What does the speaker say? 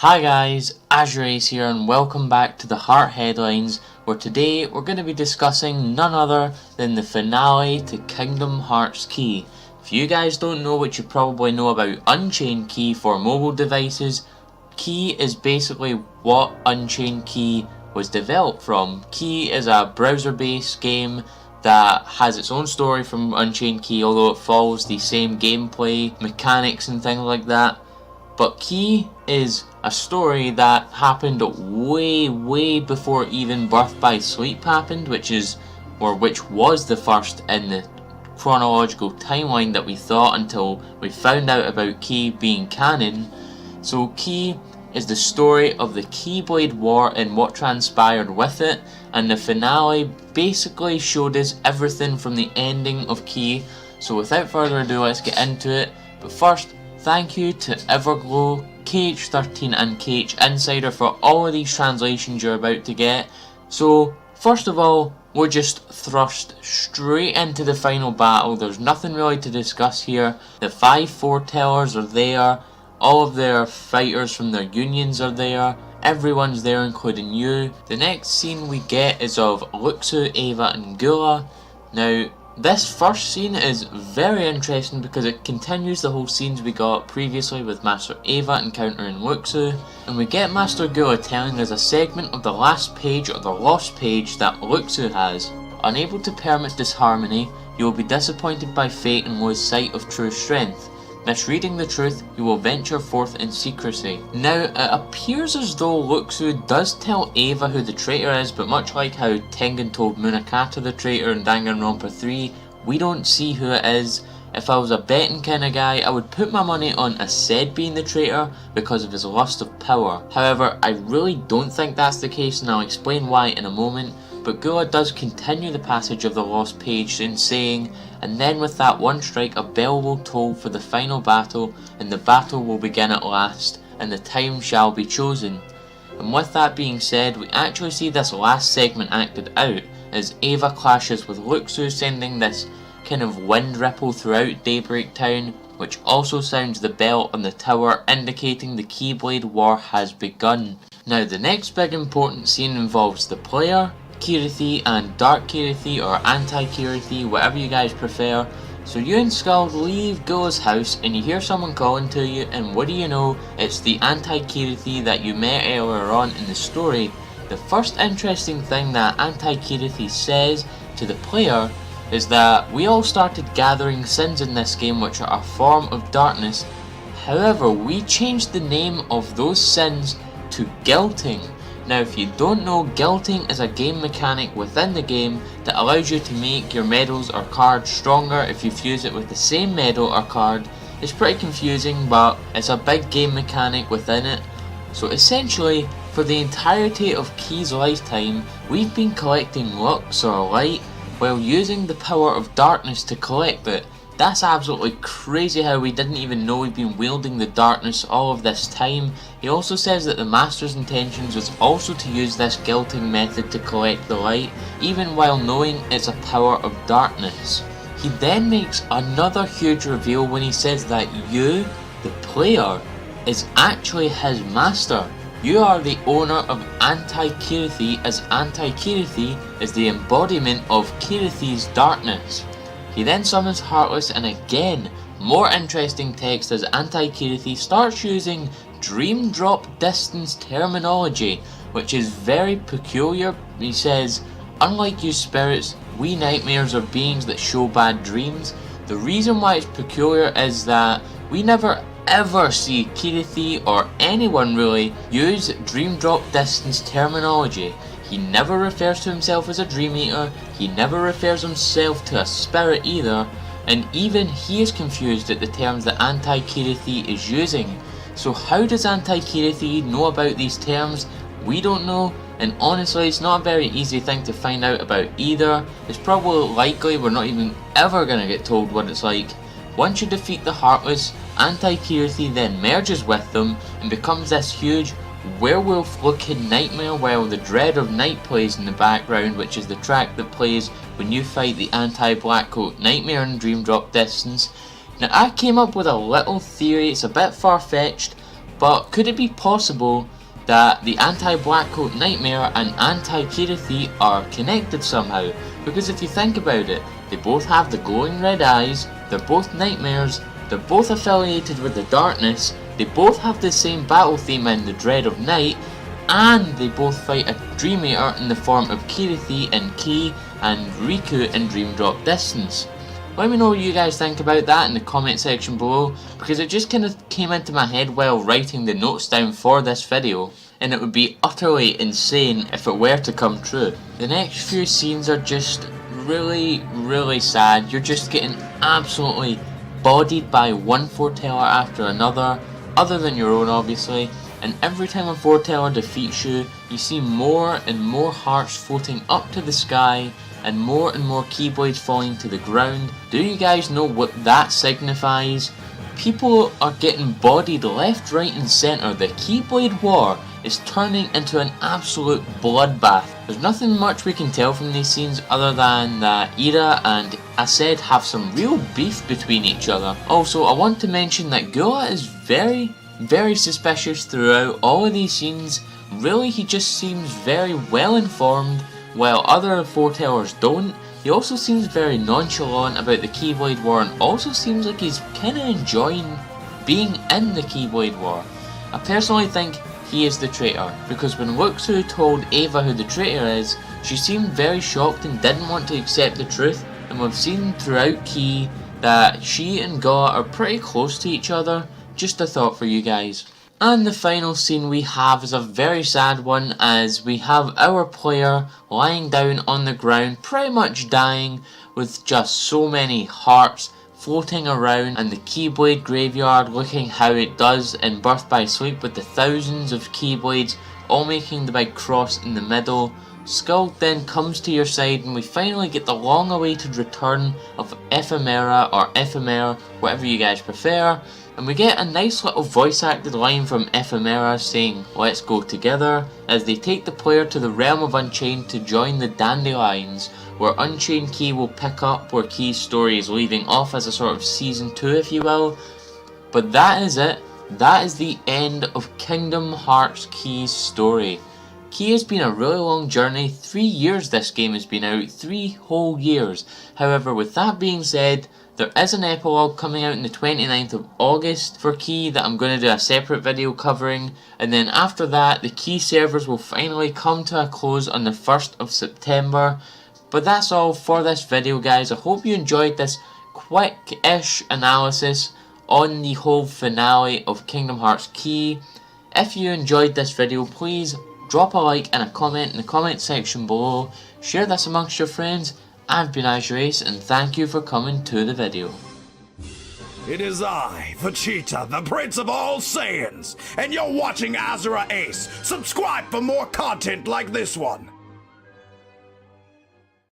Hi guys, AzureAce here and welcome back to the Heart Headlines, where today we're going to be discussing none other than the finale to Kingdom Hearts Key. If you guys don't know what you probably know about Unchained Key for mobile devices, Key is basically what Unchained Key was developed from. Key is a browser-based game that has its own story from Unchained Key, although it follows the same gameplay mechanics and things like that. But Key is a story that happened way before even Birth by Sleep happened, which was the first in the chronological timeline that we thought until we found out about Key being canon. So Key is the story of the Keyblade War and what transpired with it, and the finale basically showed us everything from the ending of Key. So without further ado, let's get into it. But first, thank you to Everglow, KH13 and KH Insider for all of these translations you're about to get. So first of all, we're just thrust straight into the final battle. There's nothing really to discuss here. The 5 foretellers are there, all of their fighters from their unions are there, everyone's there including you. The next scene we get is of Luxu, Ava and Gula. Now, this first scene is very interesting because it continues the whole scenes we got previously with Master Ava encountering Luxu, and we get Master Gula telling us a segment of the last page or the lost page that Luxu has. Unable to permit disharmony, you will be disappointed by fate and lose sight of true strength. Misreading the truth, you will venture forth in secrecy. Now, it appears as though Luxu does tell Ava who the traitor is, but much like how Tengen told Munakata the traitor in Danganronpa 3, we don't see who it is. If I was a betting kind of guy, I would put my money on Aced being the traitor because of his lust of power. However, I really don't think that's the case, and I'll explain why in a moment. But Gula does continue the passage of the lost page in saying, and then with that one strike a bell will toll for the final battle, and the battle will begin at last, and the time shall be chosen. And with that being said, we actually see this last segment acted out, as Ava clashes with Luxu, sending this kind of wind ripple throughout Daybreak Town, which also sounds the bell on the tower indicating the Keyblade War has begun. Now, the next big important scene involves the player, Chirithy and Dark Chirithy or Anti-Chirithy, whatever you guys prefer. So you and Skull leave Gula's house and you hear someone calling to you, and what do you know, it's the Anti-Chirithy that you met earlier on in the story. The first interesting thing that Anti-Chirithy says to the player is that we all started gathering sins in this game which are a form of darkness. However, we changed the name of those sins to guilting. Now, if you don't know, guilting is a game mechanic within the game that allows you to make your medals or cards stronger if you fuse it with the same medal or card. It's pretty confusing, but it's a big game mechanic within it. So essentially, for the entirety of Key's lifetime, we've been collecting lux or light while using the power of darkness to collect it. That's absolutely crazy how we didn't even know we've been wielding the darkness all of this time. He also says that the Master's intentions was also to use this guilting method to collect the light, even while knowing it's a power of darkness. He then makes another huge reveal when he says that you, the player, is actually his master. You are the owner of Anti-Chirithy, as Anti-Chirithy is the embodiment of Chirithy's darkness. He then summons Heartless, and again, more interesting text as Anti-Chirithy starts using dream drop distance terminology, which is very peculiar. He says, unlike you spirits, we nightmares are beings that show bad dreams. The reason why it's peculiar is that we never ever see Chirithy or anyone really use dream drop distance terminology. He never refers to himself as a Dream Eater, he never refers himself to a spirit either, and even he is confused at the terms that Anti-Chirithy is using. So how does Anti-Chirithy know about these terms? We don't know, and honestly it's not a very easy thing to find out about either. It's probably likely we're not even ever going to get told what it's like. Once you defeat the Heartless, Anti-Chirithy then merges with them and becomes this huge werewolf looking nightmare while the Dread of Night plays in the background, which is the track that plays when you fight the anti-Black Coat Nightmare in Dream Drop Distance. Now I came up with a little theory, it's a bit far-fetched, But could it be possible that the Anti-Black Coat Nightmare and Anti-Chirithy are connected somehow? Because if you think about it, they both have the glowing red eyes, they're both nightmares, they're both affiliated with the darkness, they both have the same battle theme in the dread of night, and they both fight a Dream Eater in the form of Chirithy in Key and Riku in Dream Drop Distance. Let me know what you guys think about that in the comment section below, because it just kind of came into my head while writing the notes down for this video, and it would be utterly insane if it were to come true. The next few scenes are just really sad. You're just getting absolutely bodied by one foreteller after another, other than your own obviously, and every time a foreteller defeats you, you see more and more hearts floating up to the sky, and more Keyblades falling to the ground. Do you guys know what that signifies? People are getting bodied left, right and centre. The Keyblade War is turning into an absolute bloodbath. There's nothing much we can tell from these scenes other than that Ira and Aced have some real beef between each other. Also, I want to mention that Gula is very suspicious throughout all of these scenes. Really, he just seems very well informed, while other foretellers don't. He also seems very nonchalant about the Keyblade War, and also seems like he's kinda enjoying being in the Keyblade War. I personally think he is the traitor, because when Luxu told Ava who the traitor is, she seemed very shocked and didn't want to accept the truth, and we've seen throughout Key that she and Gula are pretty close to each other. Just a thought for you guys. And the final scene we have is a very sad one, as we have our player lying down on the ground, pretty much dying, with just so many hearts floating around, and the Keyblade graveyard looking how it does in Birth by Sleep, with the thousands of Keyblades all making the big cross in the middle. Skull then comes to your side, and we finally get the long awaited return of Ephemera, or Ephemera, whatever you guys prefer. And we get a nice little voice acted line from Ephemera saying, "Let's go together," as they take the player to the realm of Unchained to join the Dandelions, where Unchained Key will pick up where Key's story is leaving off as a sort of season 2 if you will. But that is it. That is the end of Kingdom Hearts Key's story. Key has been a really long journey. 3 years this game has been out, 3 whole years. However, with that being said, there is an epilogue coming out on the 29th of August for Key that I'm going to do a separate video covering, and then after that the Key servers will finally come to a close on the 1st of September. But that's all for this video guys. I hope you enjoyed this quick-ish analysis on the whole finale of Kingdom Hearts Key. If you enjoyed this video, please drop a like and a comment in the comment section below. Share this amongst your friends. I've been AzureAce, and thank you for coming to the video. It is I, Vegeta, the Prince of all Saiyans, and you're watching AzureAce. Subscribe for more content like this one.